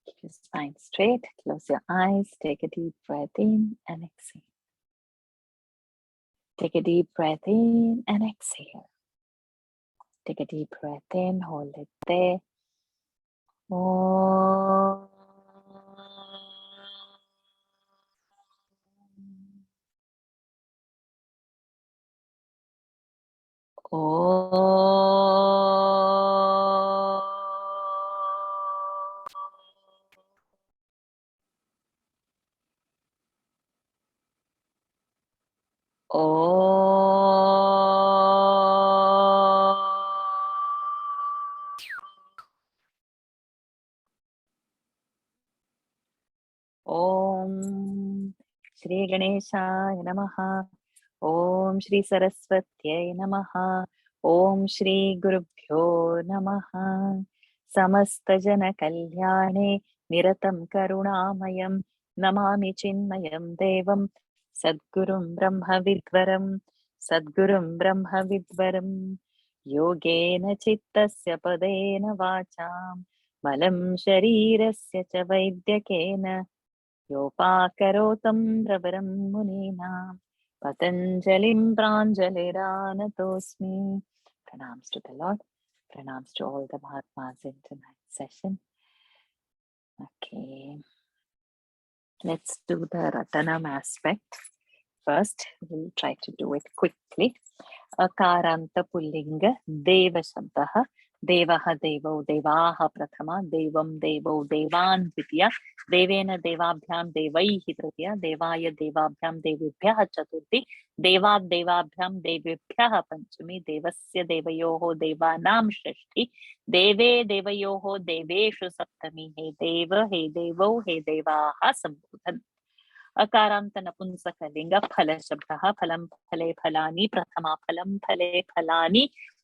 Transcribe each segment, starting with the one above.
Keep your spine straight. Close your eyes. Take a deep breath in and exhale. Take a deep breath in and exhale. Take a deep breath in. Hold it there. Om. Om Shri Ganeshaya Namaha. Om Shri Saraswatyai Namaha. Om Shri Gurubhyo Namaha. Samasta Jana Kalyane Niratam Karunamayam Namami Chinmayam Devam Sadgurum Brahma Vidvaram Sadgurum Brahma Vidvaram Yogena Chittasya Padena Vacham Malam Sharirasya Cha Vaidyakena Yopakarotam Pravaram Munina Patanjalim Pranjaliranathosmi. Pranams to the Lord. Pranams to all the Mahatmas in tonight's session. Okay. Let's do the Ratanam aspect. First, we'll try to do it quickly. Akaranta Pullinga Deva Shabdaha Devaha Devo Devaha Prathama Devam Devo Devan Vidya Devena Devabhyam Devaihi Tritiya Devaya Devabhyam Devibhyaha Chaturthi Devad Devabhyam Devibhyaha Panchami Devasya Devayoho Devanam Shashti Deve Devayoho Deveshu Saptami He Deva He Devo He Devaha Sambodhan. अकारांत नपुंसकलिंग फल शब्दः फलं फले फलानि प्रथमा फलं फले फलानि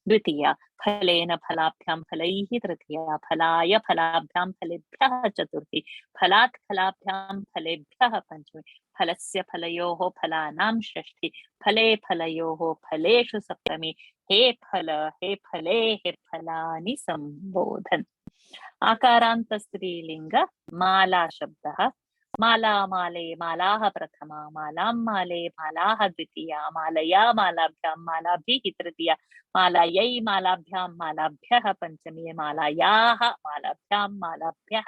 द्वितीया फलेन फलाभ्यां फलैः तृतीया फलाय फलाभ्यां फलेभ्यः चतुर्थी फलात् फलाभ्यां फलेभ्यः पंचमी फलस्य फलयोः फलानां षष्ठी फले फलयोः फलेषु सप्तमी हे फले हे फलानि संबोधन. आकारांत स्त्रीलिंग माला शब्दः माला माले मालाः प्रथमा मालां माले मालाः द्वितीया मालया मालाभ्यां मालाभिः तृतीया मालायै मालाभ्यां मालाभ्यः पंचमी मालायाः मालाभ्यां मालाभ्यः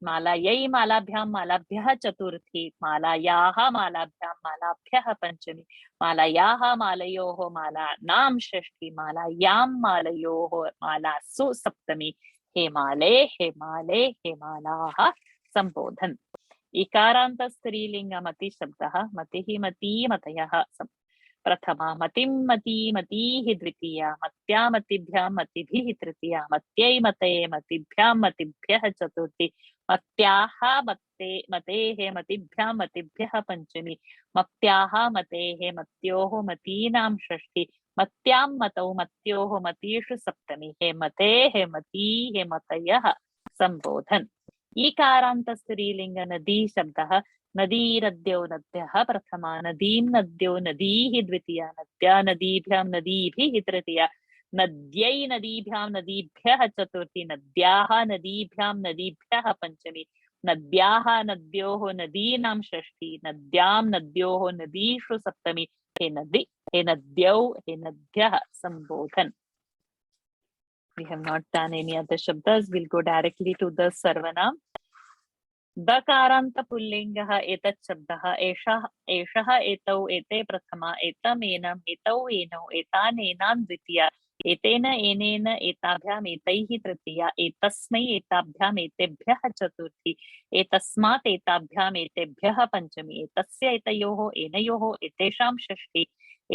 मालायै मालाभ्यां मालाभ्यः चतुर्थी मालायाः मालाभ्यां मालाभ्यः पंचमी मालायाः मालयोः मालानां षष्ठी मालायां मालयोः मालासु सप्तमी हे माले हे माले हे मालाः संबोधन. इकारांत स्त्रीलिंग मति शब्दः मतिः मती मतयः प्रथमा मतिं मती मतीः द्वितीया मत्या मतिभ्यां मतिभिः तृतीया मत्यै मते मतिभ्यां मतिभ्यः चतुर्थी मत्याः मतेः मतिभ्यां मतिभ्यः पंचमी मत्याः मतेः मत्योः मतीनां षष्ठी मत्यां मतौ मत्योः मतीषु सप्तमी हे मते हे मती हे मतयः संबोधन. ईकारांत स्त्रीलिंग नदी शब्दः नदीरद्यौ नद्यः प्रथमा नदीं नद्यौ नदीः द्वितीया नद्या नदीभ्यां नदीभिः तृतीया नद्यै नदीभ्यां नदीभ्यः चतुर्थी नद्याः नदीभ्यां नदीभ्यः पंचमी नद्याः नद्योः नदीनां षष्ठी नद्यां नद्योः नदीषु सप्तमी हे नदी हे नद्यौ हे नद्यः संबोधन. We have not done any other shabdas. We'll go directly to the sarvanam. दकारांत पुल्लिंगः एतत् शब्दः एषः एतौ एते प्रथमा एतमेनम् एतौ एनौ एतानेनां द्वितीया एतेन एनेन एताभ्याम् एतैः तृतीया एतस्मै एताभ्याम् एतेभ्यः चतुर्थी एतस्मात् एताभ्याम् एतेभ्यः पंचमी एतस्य एतयोः एनयोः एतेषां षष्ठी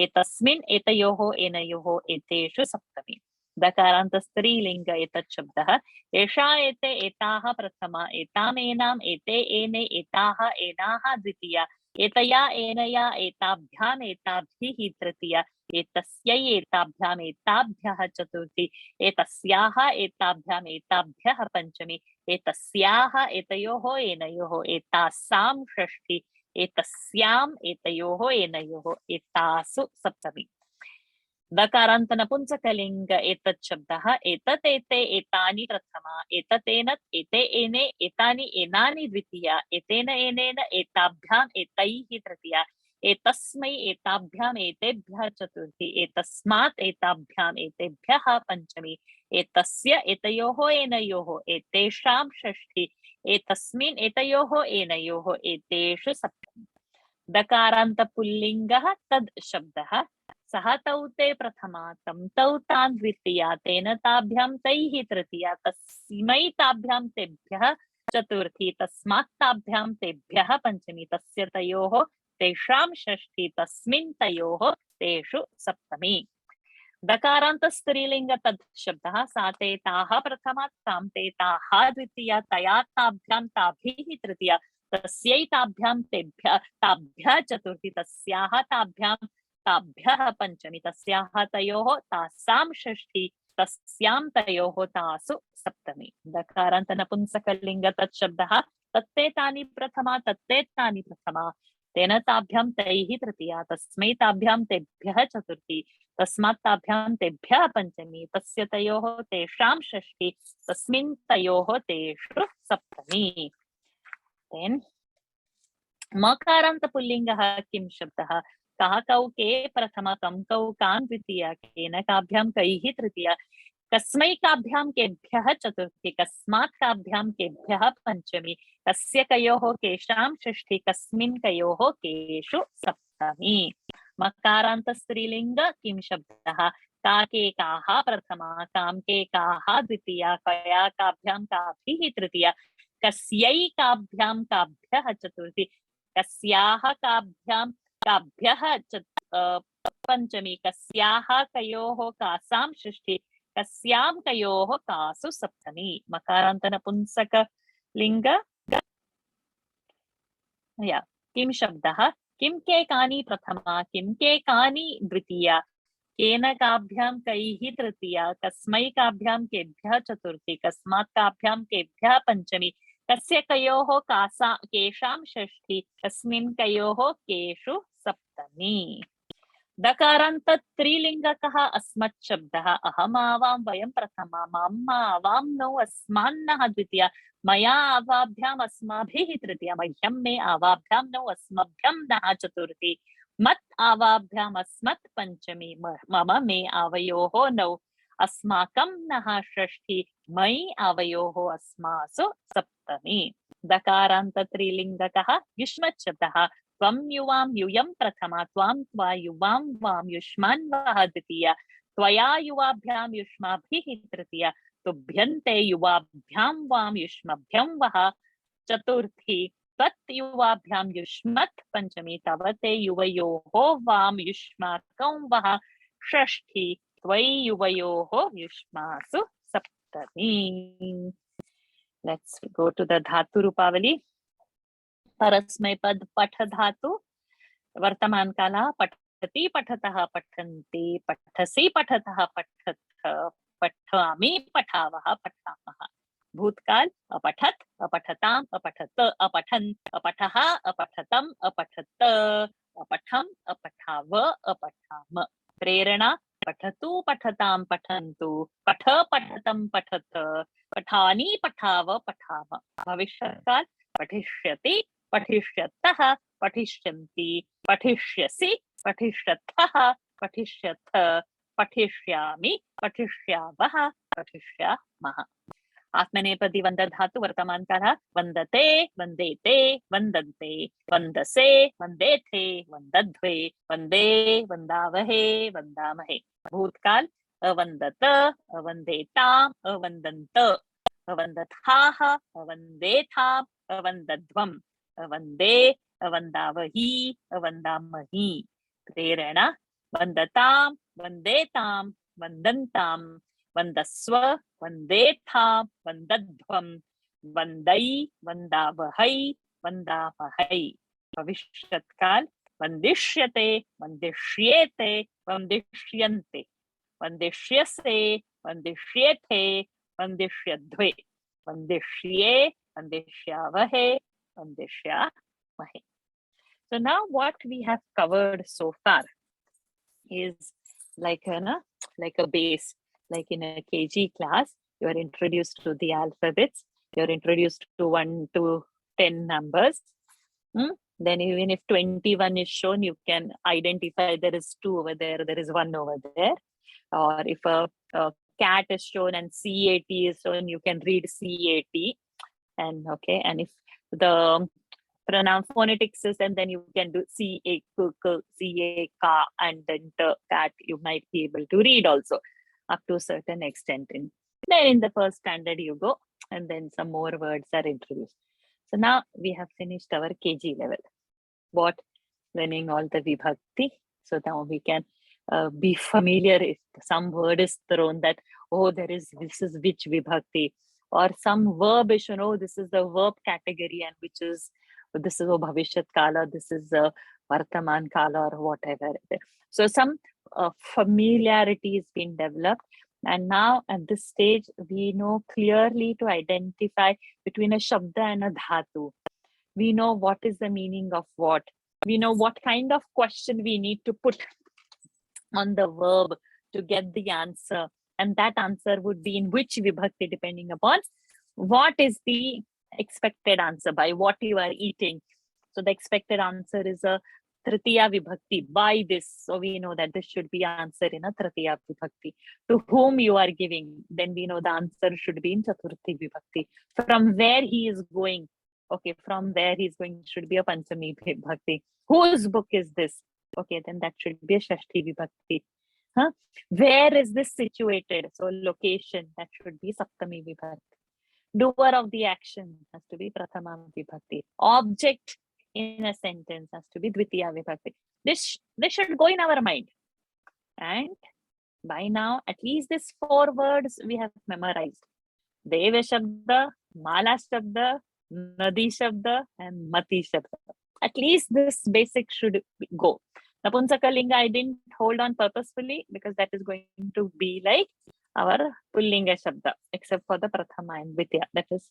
एतस्मिन् एतयोः एनयोः एतेषु सप्तमी. दकारांत स्त्रीलिंग एतत् शब्दः एषा एते एताः प्रथमा एतामेनाम् एते एने एताः एनाः द्वितीया एतया एनया एताभ्याम् एताभिः तृतीया एतस्यै एताभ्याम् एताभ्यः चतुर्थी एतस्याः एताभ्याम् एताभ्यः पंचमी एतस्याः एतयोः एनयोः एतासां षष्ठी एतस्याम् एतयोः एनयोः एतासु सप्तमी. दकारान्त नपुंसकलिङ्ग एतत् शब्दः एतत् एते एतानि प्रथमा एततेन एते एने एतानि एनानि द्वितीया एतेन एनेन एताभ्याम् एतैः तृतीया एतस्मै एताभ्याम् एतेभ्यः चतुर्थी एतस्मात् एताभ्याम् एतेभ्यः पञ्चमी एतस्य एतयोः एनयोः एतेषां षष्ठी एतस्मिन् एतयोः एनयोः एतेषु सप्तमी दकारान्त पुल्लिङ्गः तद् शब्दः सः तौ ते प्रथमा तं तौ तान् द्वितीया तेन ताभ्यां तैः तृतीया तस्मै ताभ्यां तेभ्यः चतुर्थी तस्मात् ताभ्यां तेभ्यः पञ्चमी तस्य तयोः तेषां षष्ठी तस्मिन् तयोः तेषु सप्तमी दकारान्त स्त्रीलिङ्ग तद् शब्दः सा ते ताः प्रथमा तां ते ताः द्वितीया तया ताभ्यां ताभिः तृतीया तस्यै ताभ्यां तेभ्यः ताभ्यः चतुर्थी तस्याः ताभ्यां ताभ्यः पञ्चमी तस्याः तयोः तासां षष्ठी तस्यां तयोः तासु सप्तमी दकारान्त नपुंसकलिङ्ग तत् शब्दः तत्ते तानि प्रथमा तत्ते तानि प्रथमा तेन ताभ्यां तैः तृतीया तस्मै ताभ्यां तेभ्यः चतुर्थी तस्मात् ताभ्यां तेभ्यः पञ्चमी तस्य तयोः तेषां षष्ठी तस्मिन् तयोः तेषु सप्तमी देन् मकारान्त पुल्लिङ्गः किं शब्दः कः कौ के प्रथमा कं कौ कान् द्वितीया केन काभ्यां कैः तृतीया कस्मै काभ्यां केभ्यः चतुर्थी कस्मात् काभ्यां केभ्यः पञ्चमी कस्य कयोः केषां षष्ठी कस्मिन् कयोः केषु सप्तमी मकारान्त स्त्रीलिङ्ग किं शब्दः का के काः प्रथमा कां के काः द्वितीया कया काभ्यां काभिः तृतीया कस्यै काभ्यां काभ्यः चतुर्थी कस्याः काभ्यां काभ्यः पञ्चमी कस्याः कयोः कासां षष्ठी कस्यां कयोः कासु सप्तमी मकारान्त नपुंसकलिङ्ग या किं शब्दः किं के कानि प्रथमा किं के कानि द्वितीया केन काभ्यां कैः तृतीया कस्मै काभ्यां केभ्यः चतुर्थी कस्मात् काभ्यां केभ्यः पञ्चमी कस्य कयोः कासा केषां षष्ठी कस्मिन् कयोः केषु सप्तमी दकारान्त त्रिलिङ्गकः अस्मत् शब्दः अहमावां वयं प्रथमा मम आवां नौ अस्मान्नः द्वितीया मया आवाभ्याम् अस्माभिः तृतीया मह्यं मे आवाभ्यां नौ अस्मभ्यं नः चतुर्थी मत् आवाभ्याम् अस्मत् पञ्चमी मम मे आवयोः नौ अस्माकं नः षष्ठी मयि आवयोः अस्मासु सप्तमी दकारान्त त्रिलिङ्गकः युष्मत् शब्दः त्वं युवां यूयं प्रथमा त्वां त्वा युवां वां युष्मान् वः द्वितीया त्वया युवाभ्यां युष्माभिः तृतीया तुभ्यन्ते युवाभ्यां वां युष्मभ्यं वः चतुर्थी त्वत् युवाभ्यां युष्मत् पञ्चमी तव ते युवयोः वां युष्माकं वः षष्ठी त्वयि युवयोः युष्मासु सप्तमी Let's go to the dhatu Rupawali परस्मैपद पठ धातु वर्तमान काला पठति पठतः पठन्ति पठसि पठतः पठथ पठामि पठावः पठामः भूतकाल अपठत् अपठताम् अपठत अपठन् अपठः अपठतम् अपठत अपठम् अपठाव अपठाम प्रेरणा पठतु पठतां पठन्तु पठ पठतं पठत पठानि पठाव पठाम भविष्यत्काल पठिष्यति पठिष्यतः पठिष्यन्ति पठिष्यसि पठिष्यथः पठिष्यथ पठिष्यामि पठिष्यावः पठिष्यामः आत्मनेपदी वन्द धातु वर्तमान काल वन्दते वन्देते वन्दन्ते वन्दसे वन्देथे वन्दध्वे वन्दे वन्दावहे वन्दामहे भूतकाल अवन्दत अवन्देताम् अवन्दन्त अवन्दथाः अवन्देथाम् अवन्दध्वम् अवन्दे अवन्दावही अवन्दामही प्रेरणा वन्दताम् वन्देताम् वन्दन्ताम् वन्दस्व वन्देथाम् वन्दध्वम् वन्दै वन्दावहै वन्दामहै भविष्यत्काल वन्दिष्यते वन्दिष्येते वन्दिष्यन्ते वन्दिष्यसे वन्दिष्येथे वन्दिष्यध्वे वन्दिष्ये वन्दिष्यावहे वन्दिष्यामहे. So now what we have covered so far is like a base. Like in a KG class, you are introduced to the alphabets. You're introduced to 1 to 10 numbers. Then even if 21 is shown, you can identify there is 2 over there, there is 1 over there. Or if a cat is shown and CAT is shown, you can read CAT. And okay, and if the pronoun phonetics is, and then you can do CA, CA, ka, and then the cat, you might be able to read also up to a certain extent. Then in the first standard you go, and then some more words are introduced. So now we have finished our KG level. What? Learning all the vibhakti. So now we can be familiar if some word is thrown that, oh, this is which vibhakti, or some verb is shown, oh, this is the verb category, and this is bhavishyat kala, this is vartaman kala, or whatever. So some familiarity is being developed. And now at this stage, we know clearly to identify between a shabda and a dhatu. We know what is the meaning of what. We know what kind of question we need to put on the verb to get the answer. And that answer would be in which vibhakti, depending upon what is the expected answer, by what you are eating. So the expected answer is a pratyaya vibhakti, by this. So we know that this should be answered in a pratyaya vibhakti. To whom you are giving, then we know the answer should be in chaturthi vibhakti. From where he is going, okay, from where he is going should be a panchami vibhakti. Whose book is this? Okay, then that should be a shashti vibhakti. Where is this situated? So location, that should be saptami vibhakti. Doer of the action has to be prathama vibhakti. Object in a sentence has to be dvitiya vibhakti. This should go in our mind. And by now, at least these 4 words we have memorized. Deva Shabda, Mala Shabda, Nadi Shabda, and Mati Shabda. At least this basic should go. Napunsakalinga, I didn't hold on purposefully because that is going to be like our Pullinga Shabda, except for the Prathama and Dvitiya. That is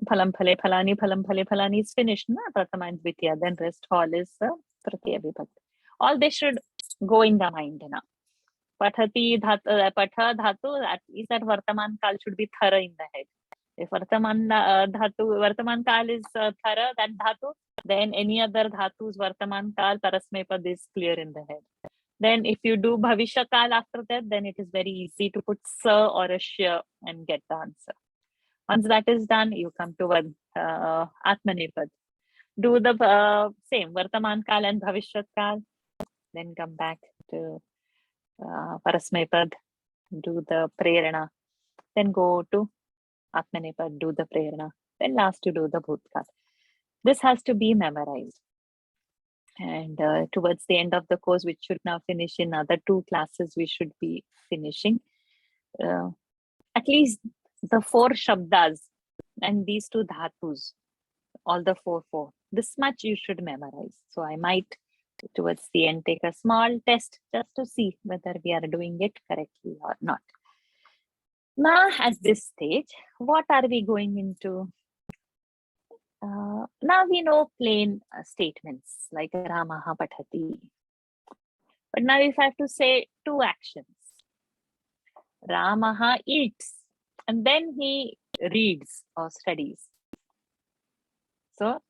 Phalam Phale Phalani, Phalam Phale Phalani is finished, na? Prathama and Dvitiya. Then rest all is Pratyaya Vibhakti. All this should go in the mind now. Pathati, Patha, Dhatu, at least that Vartaman Kal should be thorough in the head. If Vartaman Kal is thorough, that Dhatu, then any other Dhatu's Vartaman Kal, Parasmepad is clear in the head. Then if you do Bhavishya Kal after that, then it is very easy to put Sa or a Shya and get the answer. Once that is done, you come to Atmanepad. Do the same Vartaman Kal and Bhavishyat Kal. Then come back to Parasmepad, do the Prerana. Then go to Atmanepad, do the Prerana. Then last to do the Bhutkal. This has to be memorized. And towards the end of the course, which should now finish in other 2 classes, we should be finishing at least the 4 shabdas and these 2 dhatus, all the 4. This much you should memorize. So I might towards the end take a small test just to see whether we are doing it correctly or not. Now at this stage, what are we going into? Now we know plain statements like Ramaha Pathati. But now if I have to say 2 actions, Ramaha eats and then he reads or studies. So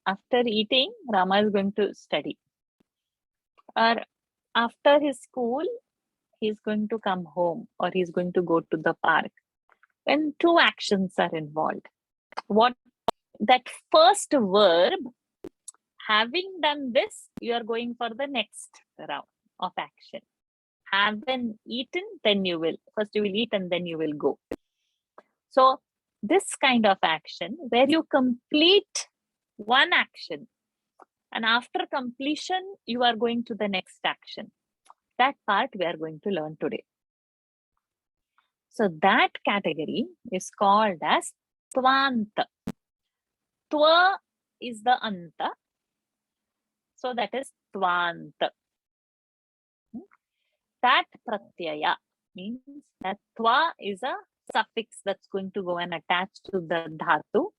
after eating, Rama is going to study. Or after his school, he's going to come home or he's going to go to the park. When 2 actions are involved, what that first verb, having done this, you are going for the next round of action. Haven't eaten, then you will. First you will eat and then you will go. So this kind of action where you complete one action and after completion, you are going to the next action. That part we are going to learn today. So that category is called as Twanta. Twa is the anta. So that is Twanta. That pratyaya means that Twa is a suffix that's going to go and attach to the dhatu,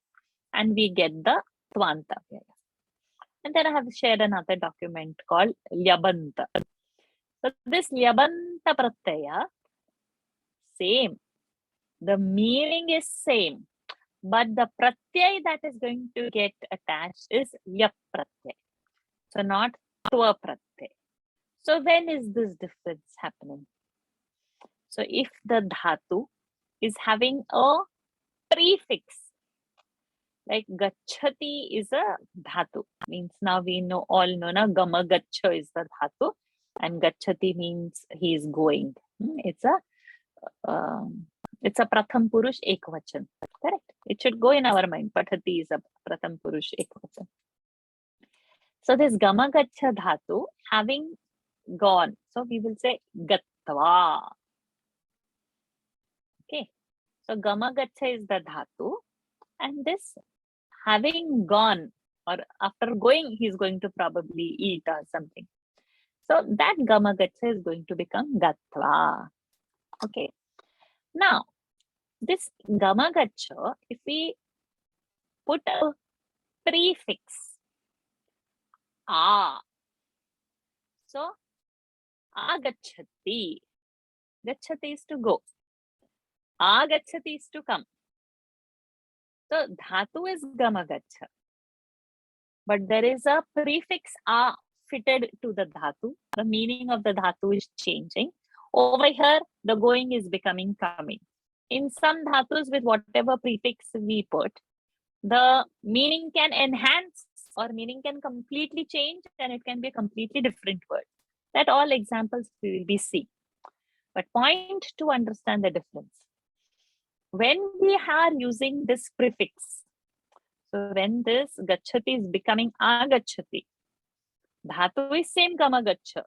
and we get the Twanta. And then I have shared another document called Lyabanta. So this lyabanta pratyaya, same. The meaning is same, but the pratyay that is going to get attached is yap pratyay. So not twa pratyay. So when is this difference happening? So if the dhatu is having a prefix, like gachati is a dhatu, means now we all know na gama gacha is the dhatu, and gachati means he is going. It's a pratham purush ekvachan, correct? It should go in our mind. Pathati is a pratham purush ekvachan. So this gama gacha dhatu having gone, so we will say gatva. Okay, so gama gacha is the dhatu, and this having gone, or after going, he's going to probably eat or something. So that gama gacha is going to become gatva. Okay. Now, this gama gacha, if we put a prefix a, so agachati, gachati is to go, agachati is to come. So dhatu is gama gacha, but there is a prefix a fitted to the dhatu. The meaning of the dhatu is changing. Over here, the going is becoming coming. In some dhatus, with whatever prefix we put, the meaning can enhance or meaning can completely change, and it can be a completely different word. That all examples we will be seeing. But point to understand the difference. When we are using this prefix, so when this gachati is becoming agachati, dhatu is same gama gacha,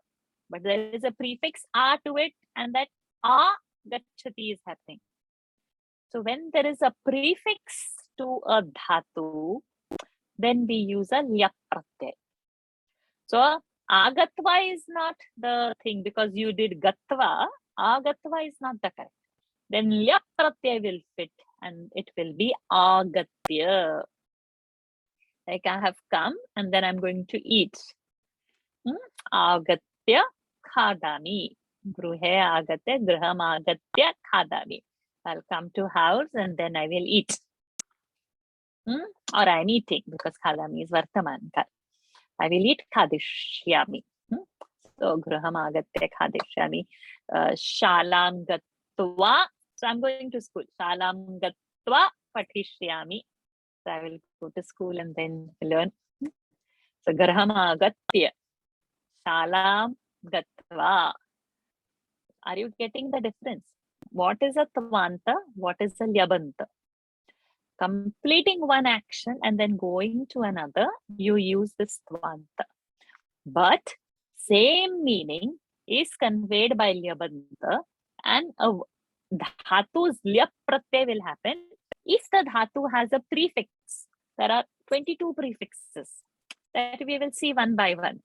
but there is a prefix a to it, and that a gachati is happening. So when there is a prefix to a dhatu, then we use a lyap pratyay. So agatva is not the thing, because you did gatva, agatva is not the correct. Then lyap pratyay will fit, and it will be agatya. Like I have come and then I'm going to eat. Agatya khadami. Gruhe agatya, graham agatya khadami. I'll come to house and then I will eat. Or I'm eating, because khadami is vartaman kal. I will eat khadishyami. So graham agatya khadishyami. Shalam gatva. So I'm going to school. Shalam gatva patishyami. So I will go to school and then learn. So graham agatya. Shalam gatva. Are you getting the difference? What is a twanta? What is a lyabanta? Completing one action and then going to another, you use this twanta. But same meaning is conveyed by lyabanta, and a dhatu's lyap pratyay will happen if the dhatu has a prefix. There are 22 prefixes that we will see one by one.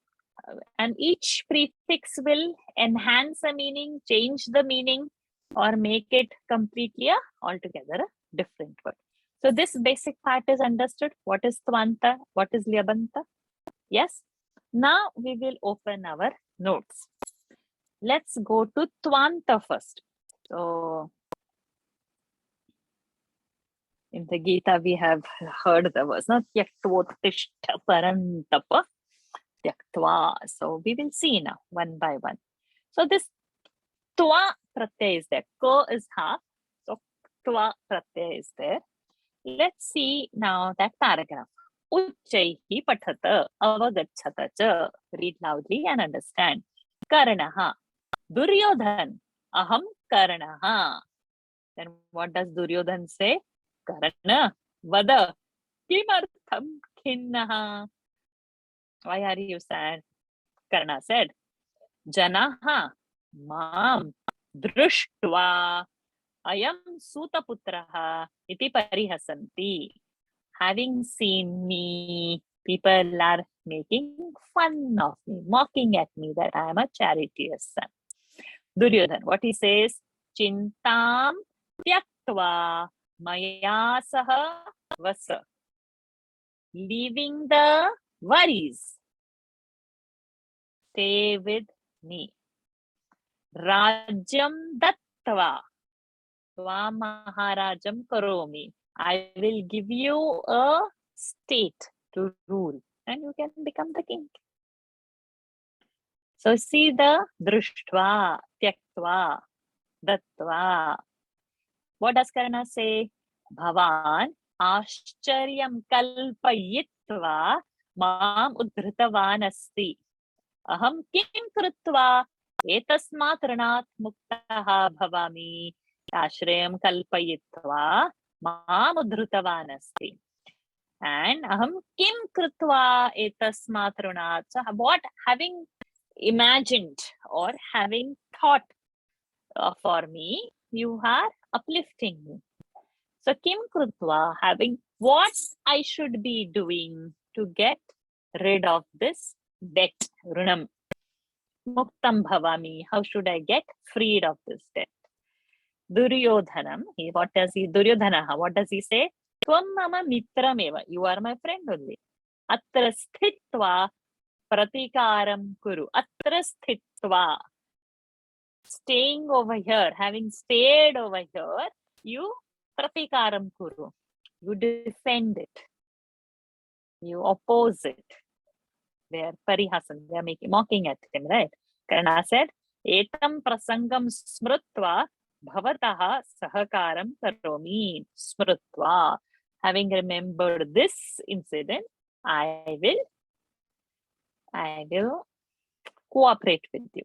And each prefix will enhance a meaning, change the meaning, or make it completely altogether a different word. So this basic part is understood. What is twanta? What is lyabanta? Yes. Now we will open our notes. Let's go to twanta first. So in the Gita, we have heard the verse, not yaktvotishta parantapa. So we will see now one by one. So this twa pratyay is there. Ko is half. So twa pratyay is there. Let's see now that paragraph. Uchchaihi patata avagachata cha. Read loudly and understand. Karanaha. Duryodhan. Aham karanaha. Then what does Duryodhan say? Karana. Vada. Kimartham khinnaha. Why are you sad? Karna said, Janaha mam drushtva ayam sutaputraha iti parihasanti. Having seen me, people are making fun of me, mocking at me that I am a charioteer's son. Duryodhan, what he says, Chintam tyaktva maya saha vasa. Leaving the worries, stay with me. Rajyam dattva tvam maharajam karomi. I will give you a state to rule and you can become the king. So see the drushtva, tyaktva, dattva. What does Karna say? Bhavan ashcharyam kalpayitva mam udhritavan asti. Aham kim krutva etasmat ranat muktaha bhavami. Ashrayam kalpayitva mam udhritavan asti. And aham kim krutva etasmat ranat. So what, having imagined or having thought for me, you are uplifting me. So kim krutva, having what I should be doing to get rid of this debt, runam. Muktam bhavami, how should I get freed of this debt? Duryodhanam, what does he say? Tvam mama mitram eva, you are my friend only. Atra sthitva pratikaram kuru. Atra sthitva, staying over here, having stayed over here, you pratikaram kuru. You defend it. You oppose it. They are parihasam. They are mocking at him, right? Karna said, etam prasangam smrutva bhavataha sahakaram karomi. Smrutva. Having remembered this incident, I will cooperate with you.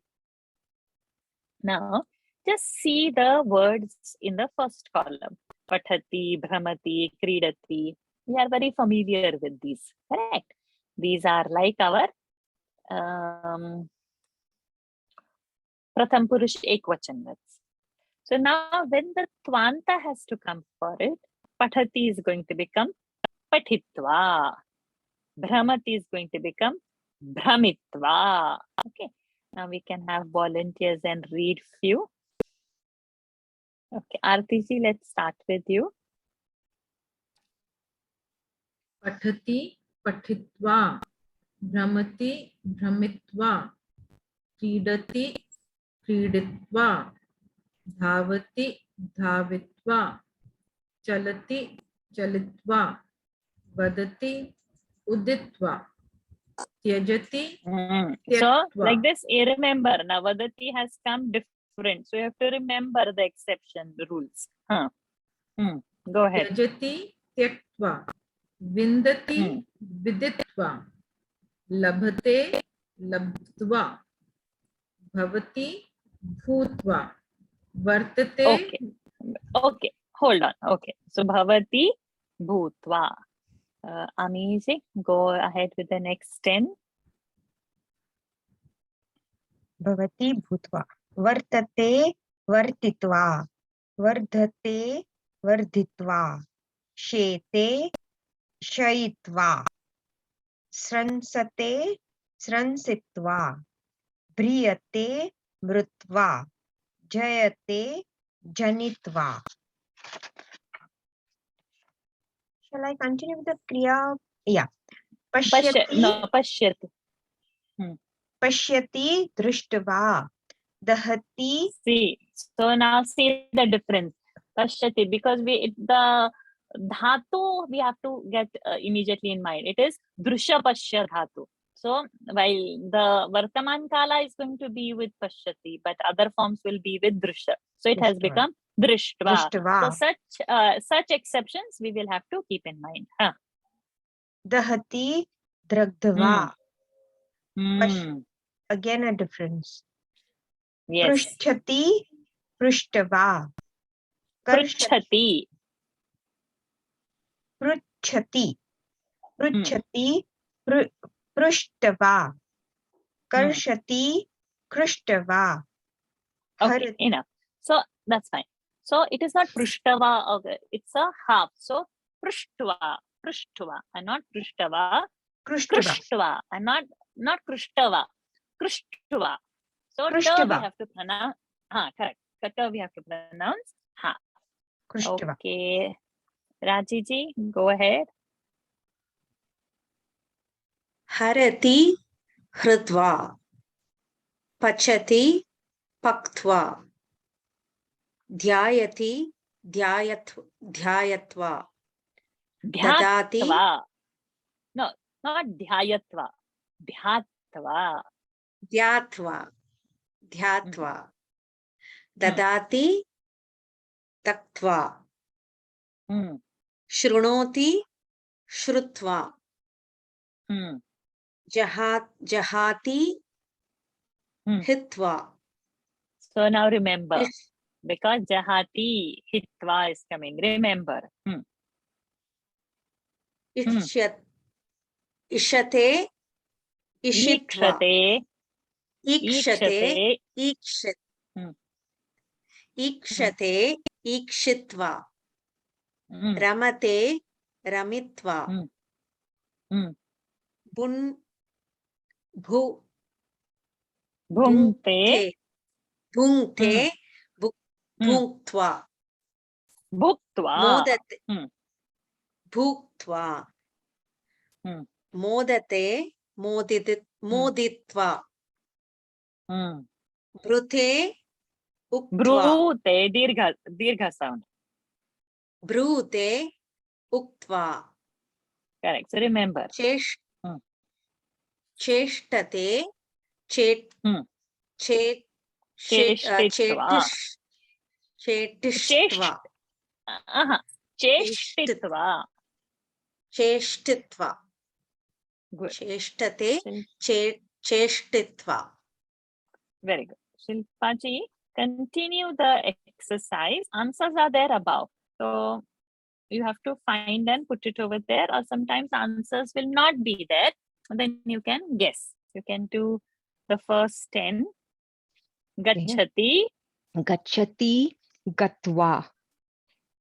Now, just see the words in the first column. Pathati, Brahmati, Kridati. We are very familiar with these, correct? These are like our Pratham Purush Ekvachan words. So now when the Twanta has to come for it, Pathati is going to become Pathitva. Brahmati is going to become Brahmitva. Okay. Now we can have volunteers and read few. Okay, Artiji, let's start with you. Pathati, pathitva. Brahmati, brahmitva. Kridati, kriditva. Dhavati, dhavitva. Chalati, chalitva. Vadati, uditva. Tyajati, So like this, remember, now Vadati has come different. So you have to remember the exception, the rules. Go ahead. Tyajati, tyaktva. Vindati, viditva. Labhate, labdva. Bhavati, bhutva. Vartate. Okay, hold on. Okay, so Bhavati, bhutva. Amiji, go ahead with the next 10. Bhavati bhutva. Vartate vartitva. Vardhate vardhitva. Shete shayitva. Sransate sransitva. Briyate mrutva. Jayate janitva. Shall I continue with the kriya? Yeah. Pashyati. Pashyati drishtva. Dahati. See, so now see the difference. Pashyati, because the dhatu we have to get immediately in mind. It is drusha pashya dhatu. So while the Vartaman Kala is going to be with Pashyati, but other forms will be with Drusha. So it has become Drishtva. So such exceptions we will have to keep in mind. Dahati dragdva. Again a difference. Yes. Prusthati prushtva. Pruchhati. Pruchhati. Pruchhati prushtva. Karshati krishtva. Okay, enough. So that's fine. So it is not prushtava, okay. It's a half. So prushtva, and not prushtava. Krishtva, and not krishtava. Krishtva. So ta we have to pronounce. Correct. Ta we have to pronounce ha. Krishtva. Okay. Rajiji, go ahead. Harati hritva. Pachati paktva, dhyayati, dhyayatva, dadati, Dhyatva. No, not dhyayatva. Dhyatva. dhyatva, dadati, taktva, Hmm. shrunoti, shrutva, Hmm. jahati, Hmm. hitva. So now remember, because jahati, hitva is coming. Remember. Ishyate, ishite, ishitva, Ikshate, ikshate, ikshate. ikshate, ikshitva, Hmm. ramate, ramitva, bun, bhu, Bhunte, bhunkte, bhuktva, bhuktva. modate, bhuktva, modate, moditva, brute, uktva, Brute, dirgha sound. brute, uktva, Correct. So remember. cheshtate, chet, chet, Cheshtitva. chetishtva, Cheshtitva. cheshtitva, Good. cheshtate, cheshtitva. Very good. Shilpaji, continue the exercise. Answers are there above. So you have to find and put it over there, or sometimes answers will not be there. Then you can guess. You can do the first 10. Gachati, Gachati, gatva.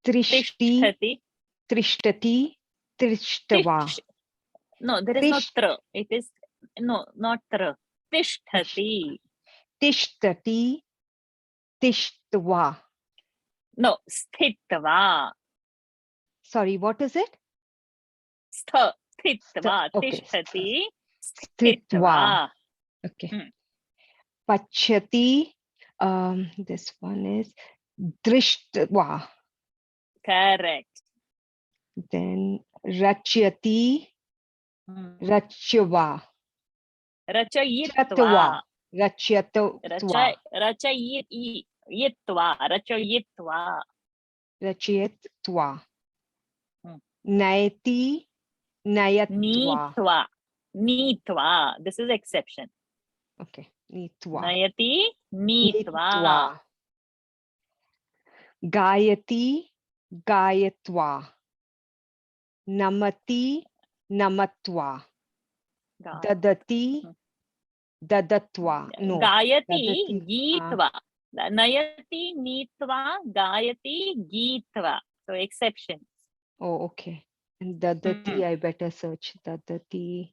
Trishti, tishtati. trishtati, trishtva. No, there is no tra. It is, no, not tra. Tishtati. Tishtati, tishtva. No, sthitva. Sorry, what is it? Sthitva. Okay. Tishtati. Sthitva. Sthitva. Okay. Pachyati, this one is drishtva. Correct. Then rachyati, rachyava. Rachayitva. Rachyatva. Rachayitva. Rachayitva. Rachyatva. Nayati, nayatva. Neetva. Neetva. This is exception. Okay. Neetva. Nayati. Neetva. Neetva. Gayati, gayatva. Namati, namatva. Dadati, dadatva. No. Gayati. Dadati, Geetva. Nayati. Neetva. Gayati. Geetva. So exception. Oh, okay. And dadati, I better search. Dadati.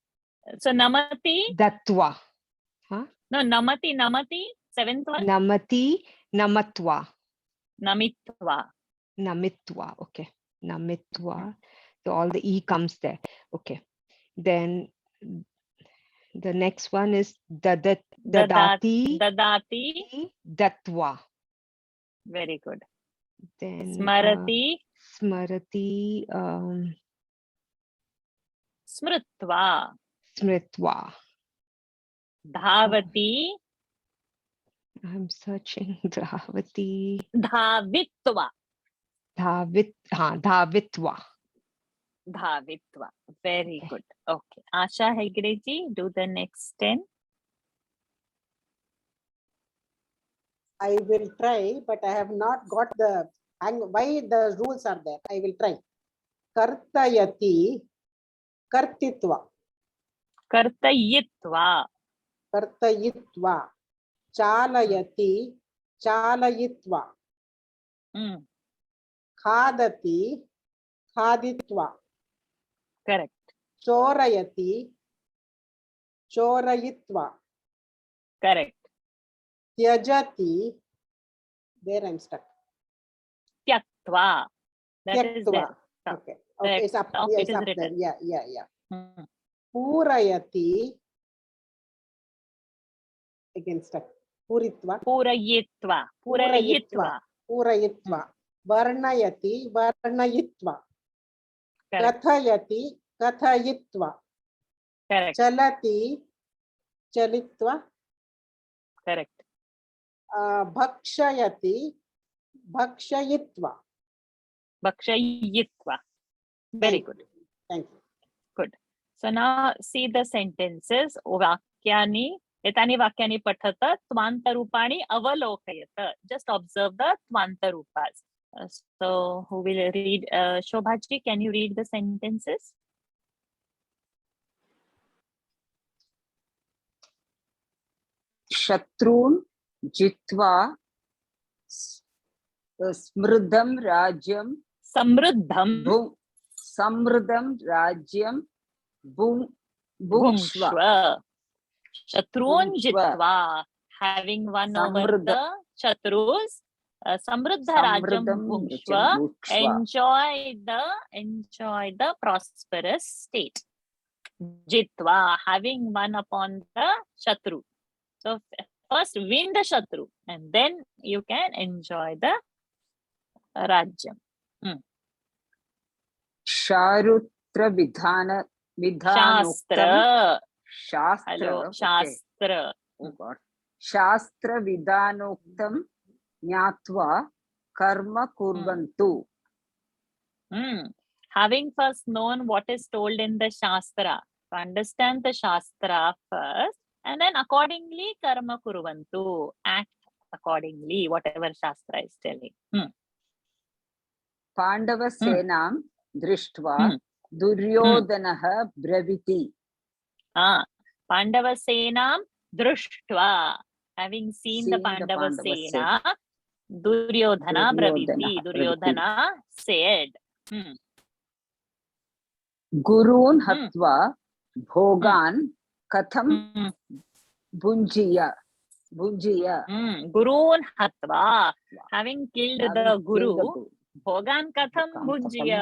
So namati. Datva. Huh? No, namati. Namati. Seventh one. Namati, namatva. Namitva. Namitva. Okay. Namitva. So all the E comes there. Okay. Then the next one is dadati, Dadati. datva. Very good. Then Smarati. smarati, Smritva. smritva. Dhavati. I'm searching. Dhavati. Dhavitva. Dhavitva. Dhavitva. Very Okay. good. Okay. Asha Hegde ji, do the next 10. I will try, but I have not got the why the rules are there. I will try. Kartayati, kartitva, Kartayitva. kartayitva, chalayati, chalayitva, khadati, khaditva, Correct. chorayati, chorayitva, Correct. tyajati, there I'm stuck. Tyaktva. That is Tyaktva. there. Okay, okay, it's up, Top, yeah, it it's is up there. written. Yeah. Purayati, again stuck. Puritva. Purayitva. Purayitva. Purayitva. Varnayati. Varnayitva. Correct. Kathayati. Kathayitva. Correct. Chalati. Chalitva. Correct. Bhakshayati. Bhakshayitva. Bhakshayitva. Very good. Thank you. Good. So now see the sentences. Vakyani. Etani vakyani pathata. Twanta rupani avalokayata. Just observe the twanta rupas. So who will read? Shobhaji, can you read the sentences? Shatrun jitva smridham rajyam samridham rajyam bhungshva. Shatrun jitva, having won over the Shatrus, Samruddha Rajam Bhungshva, enjoy the prosperous state. Jitva, having won upon the Shatru. So first win the Shatru and then you can enjoy the Rajyam. Sharutra vidhanoktam. Hello, Shastra. Oh God. Shastra vidhanoktam nyatva karma kurvantu. Having first known what is told in the Shastra, to understand the Shastra first, and then accordingly karma kurvantu, act accordingly, whatever Shastra is telling. Pandava senam drishtva duryodhanaha braviti. Pandava senam drishtva, having seen the Pandava Sena, Duryodhana braviti. Duryodhana said. Gurun hatva bhogan katham bhunjiya. Gurun hatva, having killed the Guru, bhogan katham bhunjiya.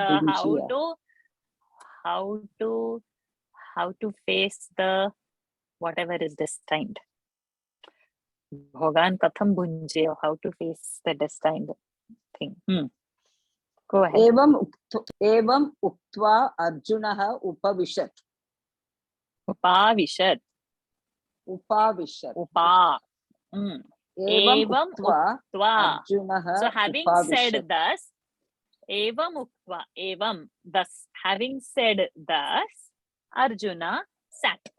How to face the whatever is destined. Bhogan katham bhunjiya, how to face the destined thing. Go ahead. Evam uktva Arjunaha upavishat. Upavishat. Evam uktva. Arjunaha So having said thus, evam uktva, evam, thus, having said thus, Arjuna sat.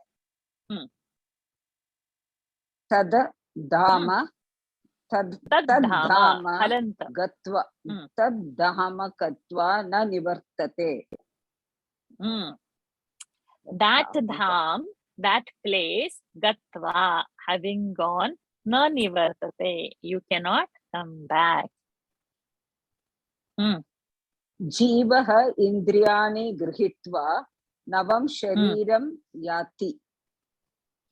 Tad dhama Halanta. gatva. Tad dhama gatva na nivartate. That dham, that place, gatva, having gone, na nivartate, you cannot come back. Jivaha indriyani grihitva navam shariram yati.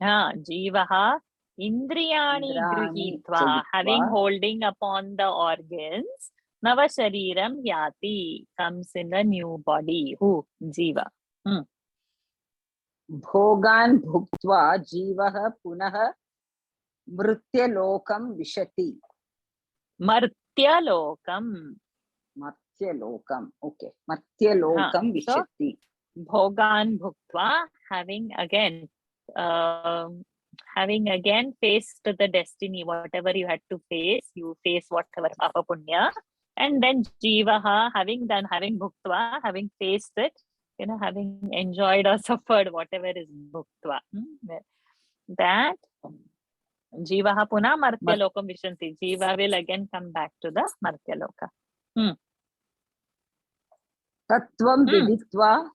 Jivaha indriyani grihitva, having holding upon the organs, nava shariram yati, comes in a new body. Who? Jiva. Bhogan bhuktva jivaha punaha mrityalokam vishati. Martyalokam. Martyalokam. Okay. Martyalokam vishati. Bhogan bhuktva, having again faced the destiny, whatever you had to face, you face whatever papa punya, and then jivaha, having bhuktva, having faced it, having enjoyed or suffered whatever is bhuktva. That jivaha puna martyalokam vishanti. Jiva will again come back to the martyaloka. Tattvam viditva.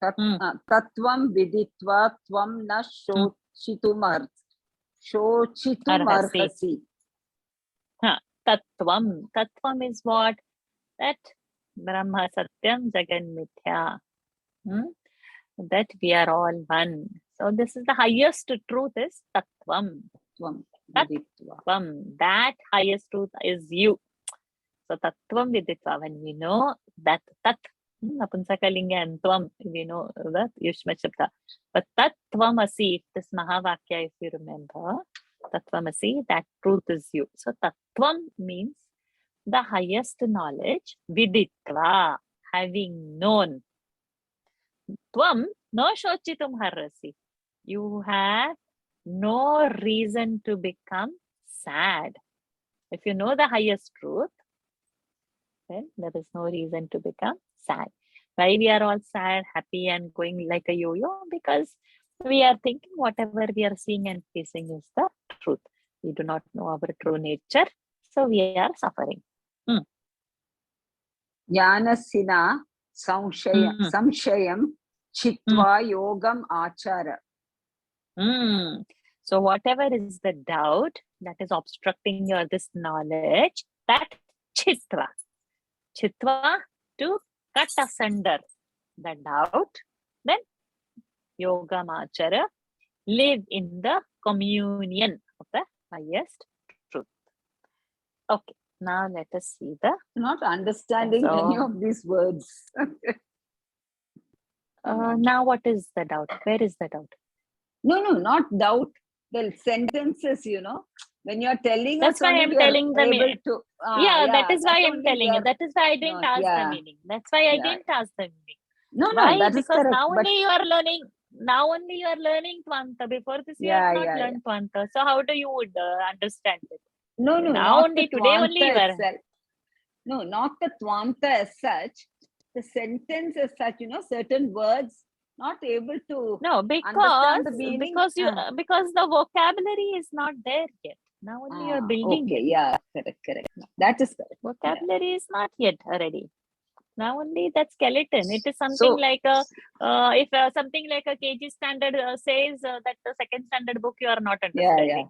Tattvam viditva tvam na shochitumarhasi. Tattvam is what? That Brahma Satyam Jagan Mithya. That we are all one. So this is the highest truth is Tattvam. Tattvam. That highest truth is you. So Tattvam viditva, when we know that Tat, Napunsakalinga and Tvam, we know that Yushma Shabda. But Tat Tvam Asi, this Mahavakya, if you remember, Tattvamasi, that truth is you. So Tattvam means the highest knowledge, viditva, having known. Tvam no shochitum harrasi. You have no reason to become sad. If you know the highest truth, then there is no reason to become sad. Why we are all sad, happy, and going like a yo-yo? Because we are thinking whatever we are seeing and facing is the truth. We do not know our true nature, so we are suffering. Jnanasina samshayam chitva yogam achara. So whatever is the doubt that is obstructing your this knowledge, that chitva to cut asunder the doubt, then yoga machara, live in the communion of the highest truth. Okay, now let us see the Not understanding any of these words. now what is the doubt? Where is the doubt? No, not doubt. The sentences, when you're telling That's us, why only I'm we are telling the able meaning. to. That is why that's I'm only telling we you. are That is why I didn't ask the meaning. That's why I didn't ask the meaning. No, Why? that is Because correct. now But only you are learning. Now only you are learning Twanta. Before this, you have not learned Twanta. So how do you would understand it? no, Now not only the today only you Twanta are. itself. No, not the Twanta as such. The sentence as such, certain words not able to No, understand the meaning. because the vocabulary is not there yet. Now only you are building okay, it. yeah, correct. That is correct. Vocabulary is not yet ready. Now only that skeleton. It is something like a if something like a KG standard says that the second standard book you are not understanding.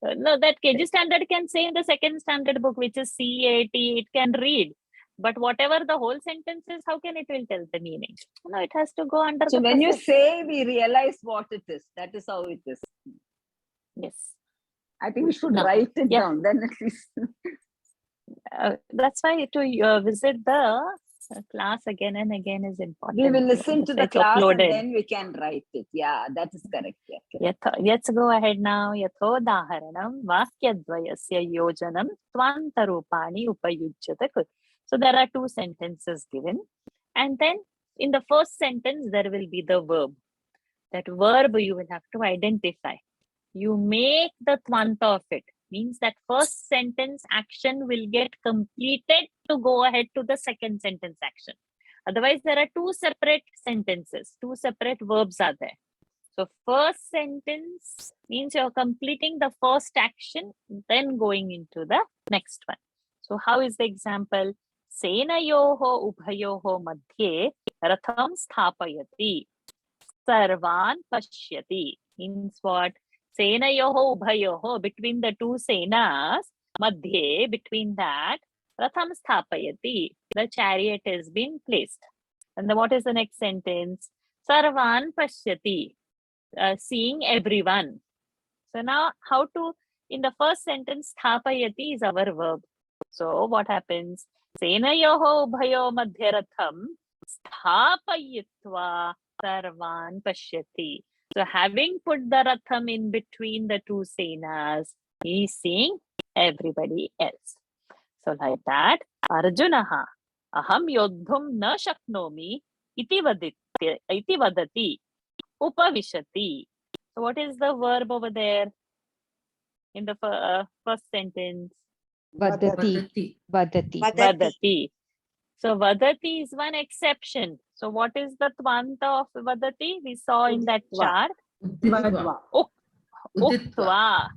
No, that KG standard can say in the second standard book, which is CAT, it can read. But whatever the whole sentence is, how can it will tell the meaning? No, it has to go under So the when process. you say, we realize what it is. That is how it is. Yes. I think we should write it down. Then at least. That's why to visit the class again and again is important. We will listen to the class uploaded. and then we can write it. Yeah, that is correct. Let's go ahead now. Yathodaharanam vakyadvayasya yojanam tvantarupani upayujyata. So there are two sentences given. And then in the first sentence, there will be the verb. That verb you will have to identify. You make the Twanta of it. Means that first sentence action will get completed to go ahead to the second sentence action. Otherwise, there are two separate sentences, two separate verbs are there. So first sentence means you're completing the first action, then going into the next one. So how is the example? Senayoho ubhayoho madhye ratham sthapayati sarvan pashyati. Means what? Senayoho ubhayoho, between the two senas, madhye, between that, ratham sthapayati, the chariot has been placed. And then what is the next sentence? Sarvan pashyati, seeing everyone. So now how to, in the first sentence, sthapayati is our verb. So what happens? Senayoho ubhayo madhyaratham sthapayitva sarvan pashyati. So having put the ratham in between the two senas, he is seeing everybody else. So like that, Arjunaha aham yodhum na shaknomi iti vadati upavishati. So what is the verb over there in the first sentence? Vadati. So vadati is one exception. So what is the Twanta of vadati? We saw in that chart. Uditva. Uktva.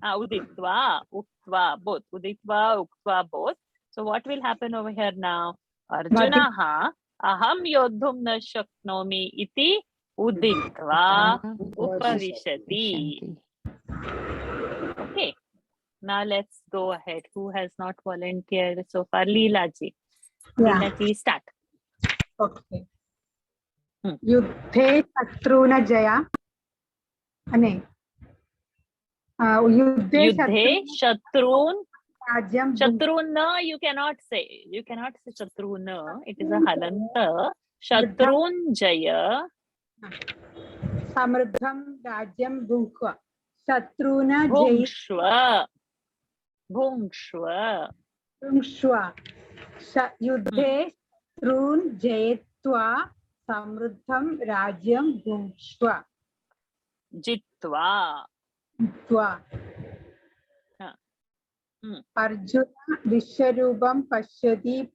Uditva. Uktva. Both. Uditva, uktva, both. So what will happen over here now? Arjunaha aham yodhum na shaknomi iti uditva upavishati. Okay. Now let's go ahead. Who has not volunteered so far? Leelaji. Leela, please start. Okay. युद्धे शत्रुन जया अने युद्धे शत्रुन राज्यं Shatruna, you cannot say. You cannot say Shatruna. It is a halanta. Shatrun Jaya. समृद्धं राज्यं भुङ्क्त्वा Shatruna Bhungshva. Bhungshva. Jayishva. Yuddhe Shatrun Jayatva Samruddham Rajyam Bhungshva. Jitva. Tva. Arjuna Vishwarupam Pashyati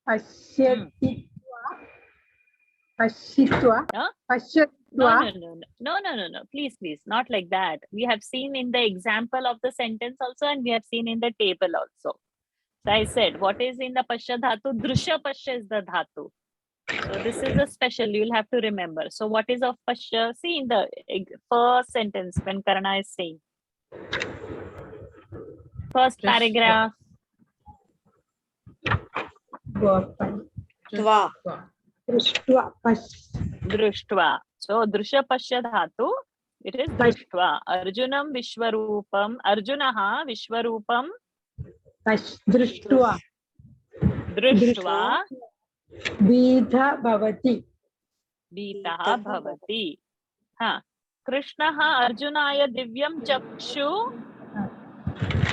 Pashyatva Huh? Pashyatva. No. Please, not like that. We have seen in the example of the sentence also, and we have seen in the table also. So I said, what is in the Pashya dhatu? Drusha Pashya is the dhatu. So this is a special, you'll have to remember. So what is of Pashya? See in the first sentence when Karna is saying. First paragraph. Tva. Drushtva. So drusha Pashya dhatu. It is Drushtva. Arjunam Vishwarupam. Arjunaha Vishwarupam. Drishtva. Drushtva. Vidha Bhavati. Bitaha bhavati. Krishnaha Arjunaya Divyam Chakshu.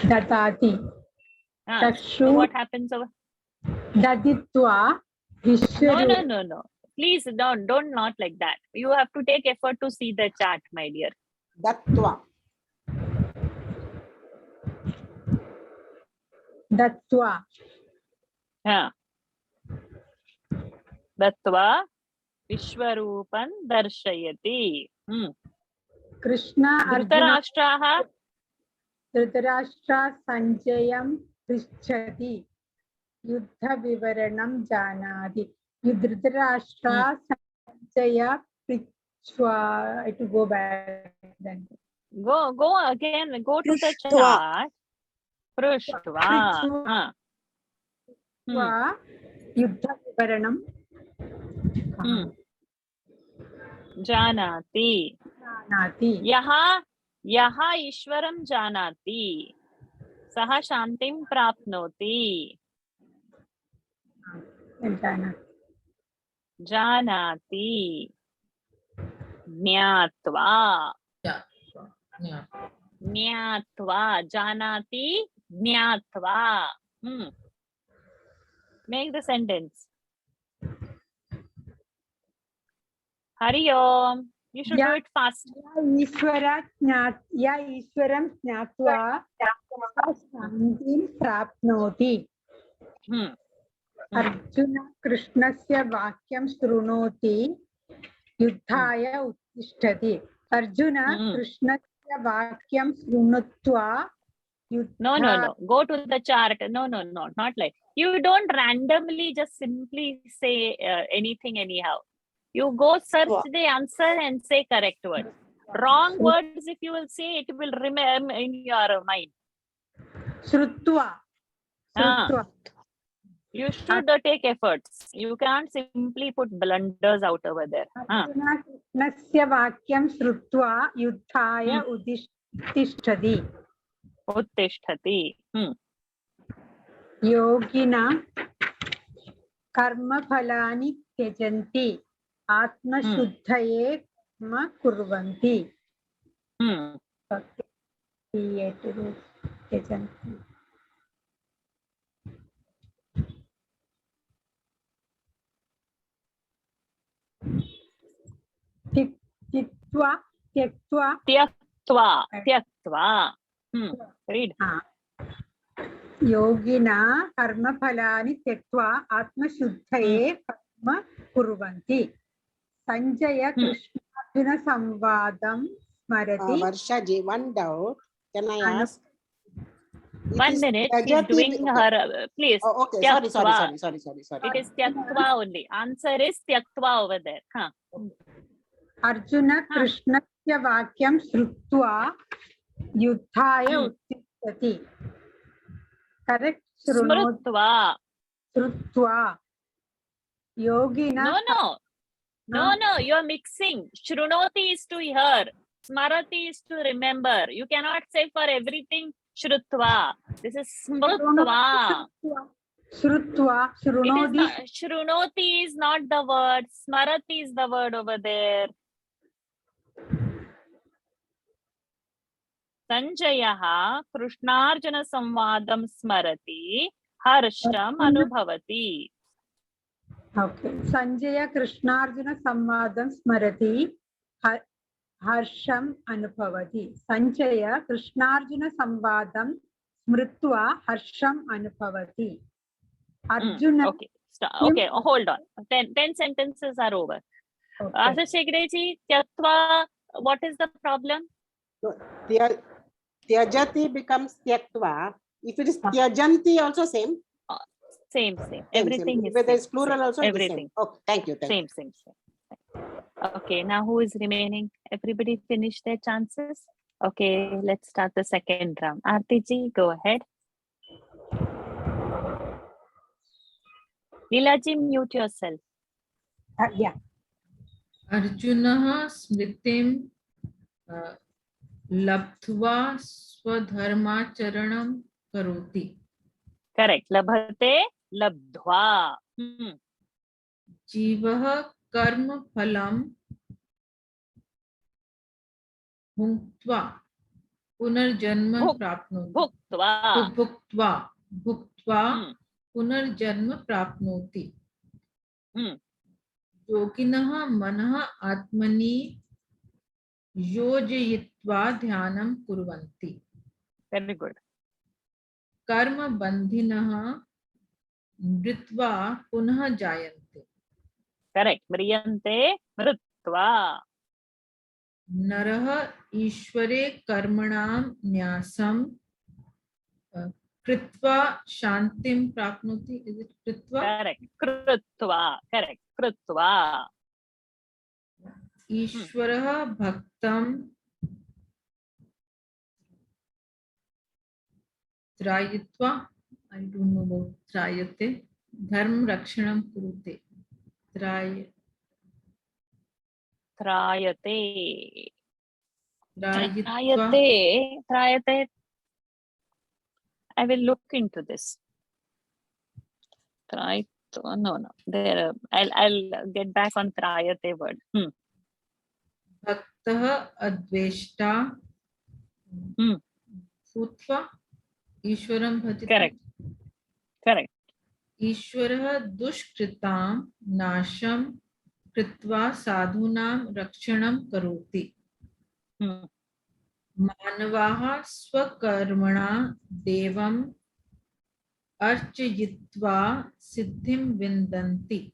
Datati. So Chakshu what happens over? Daditva Vishwarupa. No. Please don't not like that. You have to take effort to see the chart, my dear. Dattva. Dattva. Dattva Vishwarupan Darshayati. Krishna Arjuna Dhritarashtraha. Dhritarashtra Sanjayam Prishchati. Yuddha Vivaranam Janati. Dhritarashtra Sanjaya Prichva. I have to go back then. Go again. Go to the Prushtva. chart. Prushtva. Yuddha Vivaranam Janati. Janati. Yaha Ishwaram Janati. Saha Shantim Prapnoti. Janati. Jnatva. Jnatva. Janati. Jnatva. Make the sentence. Hari Om. You should do it fast. Ya Ishwaram Jnatva Shantim Prapnoti. Arjuna Krishnasya Vakyam Shrunoti Yuddhaya Uttishtati. Arjuna Krishnasya Vakyam Shrunutva No. Go to the chart. No, not like. You don't randomly just simply say anything anyhow. You go search the answer and say correct words. Wrong words, if you will say, it will remain in your mind. Shrutva. You should take efforts. You can't simply put blunders out over there. Arjuna Krishnasya Vakyam Shrutva Yuddhaya Uttishtati. Uttishtati. Yogina Karma Phalani Tyajanti. Atma Shuddhaye Karma Kurvanti. Tyajanti. Tyaktva. Read. Yogina karma phalani tyaktva atma shuddhaye karma kurvanti. Sanjaya Krishna Arjuna samvadam smarati. Varsha, one doubt. Can I ask? 1 minute. She's doing her. Please. Oh, okay. Sorry. It is Tyaktva only. Answer is Tyaktva over there. Arjuna Krishnasya Vakyam Shrutva Yuddhaya Uttishtati. Correct? Smrutva. Shrutva. Yogina. No, you're mixing. Shrunoti is to hear. Smarati is to remember. You cannot say for everything Shrutva. This is Smrutva. Shrutva. Shrunoti is not the word. Smarati is the word over there. Sanjayah Krishnarjuna Samvadam Smarati Harsham Anubhavati. Okay. Sanjaya Krishnarjuna Samvadam Smarati Harsham Anubhavati. Sanjaya Krishnarjuna Samvadam Smritva Harsham Anubhavati. Arjuna. Okay. Okay, hold on. 10 sentences are over. Okay. Asashegreji, Tyaktva, what is the problem? So, Tyajati becomes Tyaktva. If it is Tyajanti, also same. Same. Everything same. is Whether same. it's plural same. also, it is Everything. same. Okay, thank you. Same. Okay, now who is remaining? Everybody finish their chances? Okay, let's start the second round. Aartiji, go ahead. Leelaji, mute yourself. Yeah. Arjunah smritim labdhva swadharmacharanam karoti. Correct. Labhate, labdhva. Jivah karma phalam bhuktva punarjanma prapnoti. Bhuktva punarjanma prapnoti. Yoginah manah atmani yojayitva dhyanam kurvanti. Very good. Karma bandhinah mritva punah jayante. Correct. Mriyante, mritva. Narah ishvare karmanam nyasam kritva shantim prapnoti. Is it kritva? Correct. Krutva. Correct. Krutva. Ishvarah bhaktam trayitva. I don't know about trayate. Dharm rakshanam kurute. Trayate. Trayitva. Trayate. I will look into this. No. There. I'll get back on trayate word. Bhaktah adveshta. Bhutva. Ishwaram bhajati. Correct. Ishwarah dushkritam nasham kritva sadhunam rakshanam karoti. Manavaha swakarmana devam archayitva siddhim vindanti.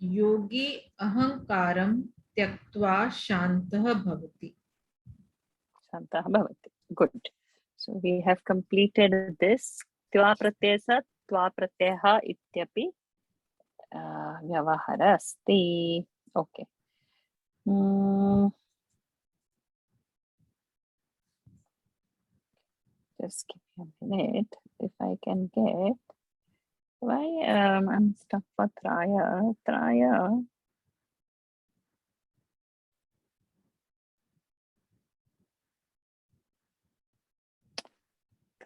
Yogi ahankaram tyaktva shantah bhavati. Shantah bhavati. Good. So we have completed this. Tva pratyaya tva pratyaha ityapi vyavahara asti. Okay. Just give me a minute if I can get. Why I'm stuck for traya.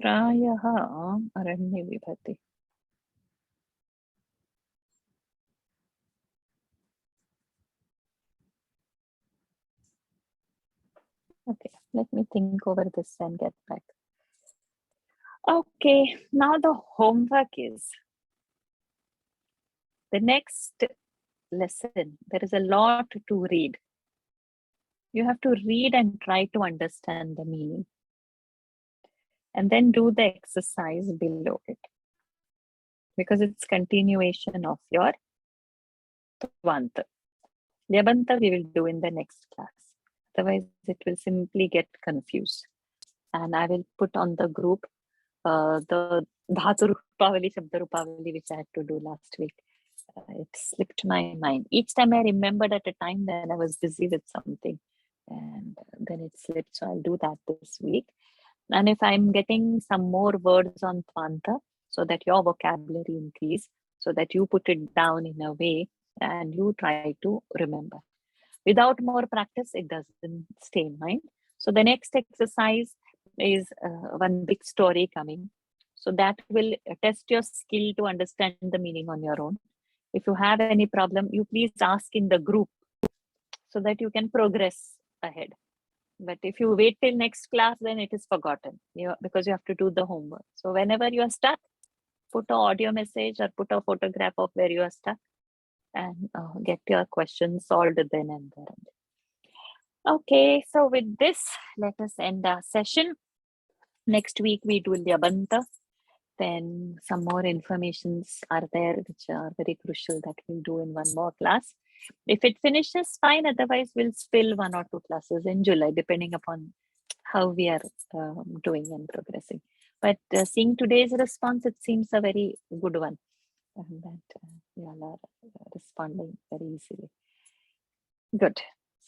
Trayaha aranya vibhati. Okay, let me think over this and get back. Okay, now the homework is the next lesson. There is a lot to read. You have to read and try to understand the meaning. And then do the exercise below it. Because it's continuation of your Twanta. Lyabanta we will do in the next class. Otherwise, it will simply get confused. And I will put on the group the Dhatu Rupavali, Shabda Rupavali, which I had to do last week. It slipped my mind. Each time I remembered at a time that I was busy with something. And then it slipped. So I'll do that this week. And if I'm getting some more words on Twanta, so that your vocabulary increase, so that you put it down in a way and you try to remember. Without more practice, it doesn't stay in mind. So the next exercise is one big story coming. So that will test your skill to understand the meaning on your own. If you have any problem, you please ask in the group so that you can progress ahead. But if you wait till next class, then it is forgotten, because you have to do the homework. So whenever you are stuck, put an audio message or put a photograph of where you are stuck, and get your questions solved then and there. Okay, so with this, let us end our session. Next week we do Lyabanta. Then some more informations are there which are very crucial that we'll do in one more class. If it finishes, fine. Otherwise, we'll spill 1 or 2 classes in July, depending upon how we are doing and progressing. But seeing today's response, it seems a very good one. That you all are responding very easily. Good.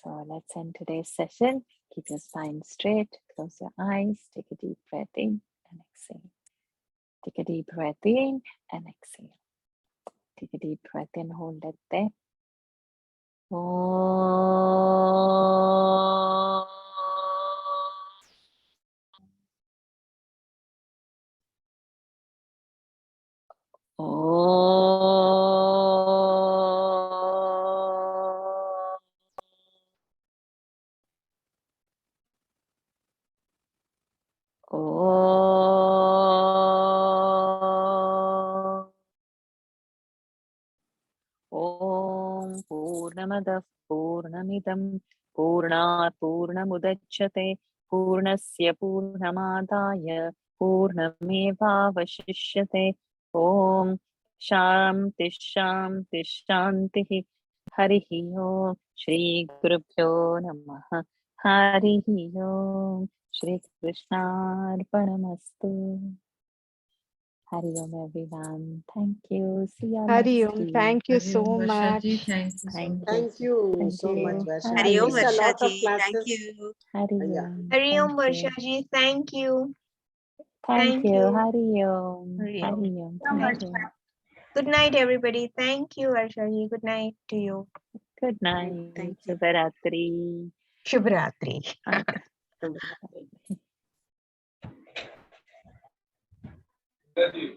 So let's end today's session. Keep your spine straight. Close your eyes. Take a deep breath in and exhale. Take a deep breath in and exhale. Take a deep breath in, hold it there. Om Purnamadav Purnamidam Purnat Purnamudachyate Purnasya Purnamadaya Purnamevavashishyate. Om Shanti Shanti Shanti. Harihi Om. Shri Gurubhyo Namaha. Harihi Om. Shri Krishnarpanamastu. Hari Om, everyone. Thank you. See you Hari next Om, week. thank you Hari so Om, Varsha much. ji, thank you so Thank much. Thank you Thank so much, you. Varsha. Hari Hari I Om, Om. missed a Varsha lot of ji. classes. Thank you. Hari Yeah. Om. Hari Om, Thank you. Varsha ji. Thank you. Thank Thank you. you. Hari Om. Hari Om. Hari Om. Thank Thank you. you. Good night, everybody. Thank you, Varsha ji. Good night to you. Good night. Thank you. Shubharatri. Shubhratri. Okay.